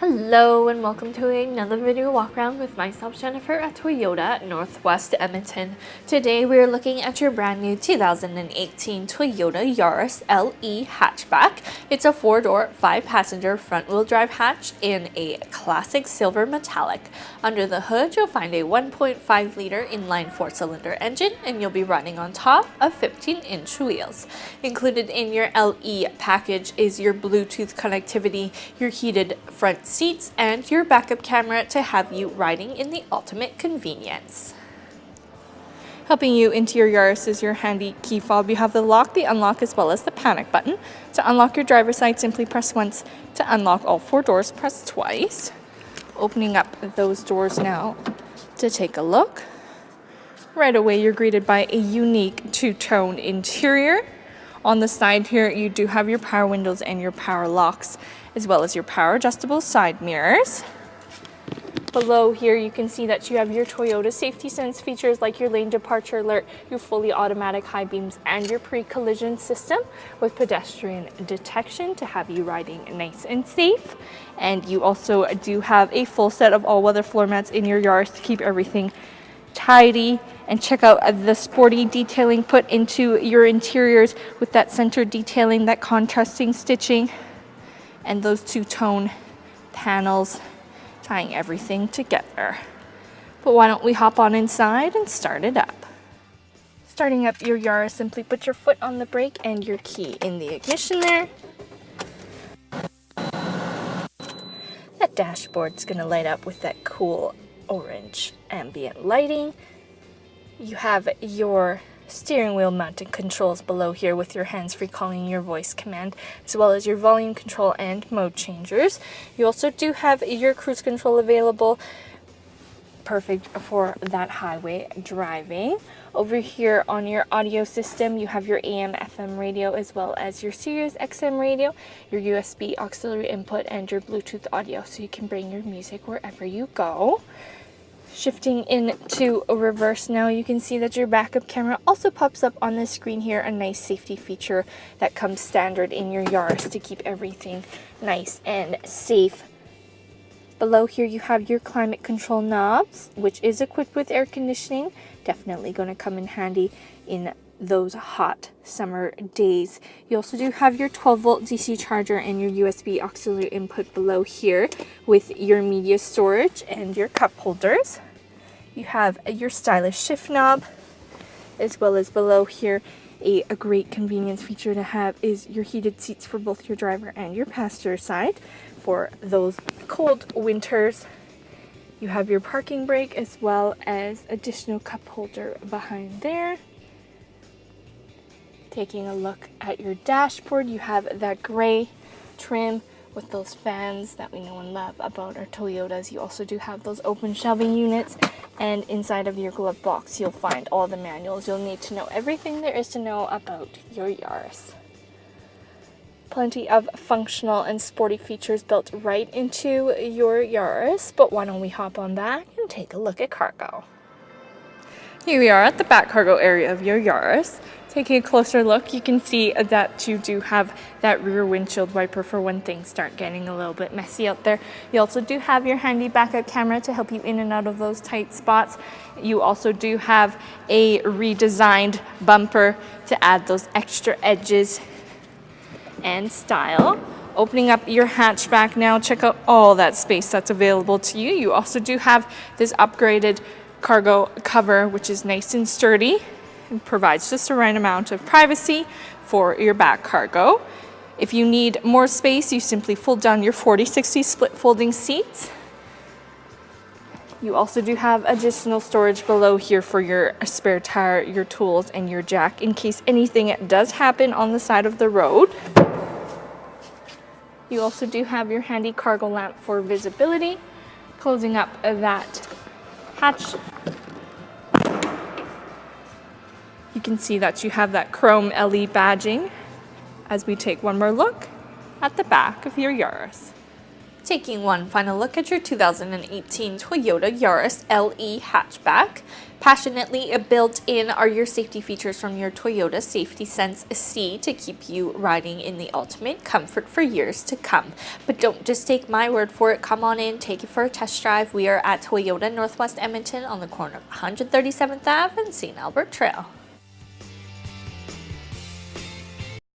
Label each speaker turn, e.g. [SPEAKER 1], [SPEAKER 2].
[SPEAKER 1] Hello and welcome to another video walk around with myself, Jennifer, at Toyota Northwest Edmonton. Today we are looking at your brand new 2018 Toyota Yaris LE hatchback. It's a 4-door, 5-passenger front-wheel drive hatch in a classic silver metallic. Under the hood, you'll find a 1.5-liter inline 4-cylinder engine, and you'll be running on top of 15-inch wheels. Included in your LE package is your Bluetooth connectivity, your heated front seats, and your backup camera to have you riding in the ultimate convenience. Helping you into your Yaris is your handy key fob. You have the lock, the unlock, as well as the panic button. To unlock your driver's side, simply press once. To unlock all 4 doors, press twice. Opening up those doors now to take a look. Right away, you're greeted by a unique two-tone interior. On the side here, you do have your power windows and your power locks, as well as your power adjustable side mirrors. Below here, you can see that you have your Toyota Safety Sense features like your lane departure alert, your fully automatic high beams, and your pre-collision system with pedestrian detection to have you riding nice and safe. And you also do have a full set of all-weather floor mats in your Yaris to keep everything tidy. And check out the sporty detailing put into your interiors with that center detailing, that contrasting stitching, and those two-tone panels tying everything together. But why don't we hop on inside and start it up. Starting up your Yaris, simply put your foot on the brake and your key in the ignition there. That dashboard's gonna light up with that cool orange ambient lighting. You have your steering wheel mounted controls below here with your hands-free calling, your voice command, as well as your volume control and mode changers. You also do have your cruise control available, perfect for that highway driving. Over here on your audio system, you have your AM/FM radio, as well as your Sirius XM radio, your USB auxiliary input, and your Bluetooth audio, so you can bring your music wherever you go. Shifting into a reverse now, you can see that your backup camera also pops up on the screen here, a nice safety feature that comes standard in your Yaris to keep everything nice and safe. Below here, you have your climate control knobs, which is equipped with air conditioning. Definitely going to come in handy in those hot summer days. You also do have your 12-volt DC charger and your USB auxiliary input below here with your media storage and your cup holders. You have your stylish shift knob, as well as below here a great convenience feature to have is your heated seats for both your driver and your passenger side for those cold winters. You have your parking brake, as well as additional cup holder behind there. Taking a look at your dashboard, you have that gray trim with those fans that we know and love about our Toyotas. You also do have those open shelving units, and inside of your glove box you'll find all the manuals you'll need to know everything there is to know about your Yaris. Plenty of functional and sporty features built right into your Yaris, but why don't we hop on back and take a look at cargo. Here we are at the back cargo area of your Yaris. Taking a closer look, you can see that you do have that rear windshield wiper for when things start getting a little bit messy out there. You also do have your handy backup camera to help you in and out of those tight spots. You also do have a redesigned bumper to add those extra edges and style. Opening up your hatchback now, check out all that space that's available to you. You also do have this upgraded cargo cover, which is nice and sturdy and provides just the right amount of privacy for your back cargo. If you need more space, you simply fold down your 40/60 split folding seats. You also do have additional storage below here for your spare tire, your tools, and your jack in case anything does happen on the side of the road. You also do have your handy cargo lamp for visibility. Closing up that hatch, you can see that you have that chrome LE badging as we take one more look at the back of your Yaris. Taking one final look at your 2018 Toyota Yaris LE hatchback. Passionately built in are your safety features from your Toyota Safety Sense C to keep you riding in the ultimate comfort for years to come. But don't just take my word for it. Come on in, take it for a test drive. We are at Toyota Northwest Edmonton on the corner of 137th Ave and St. Albert Trail.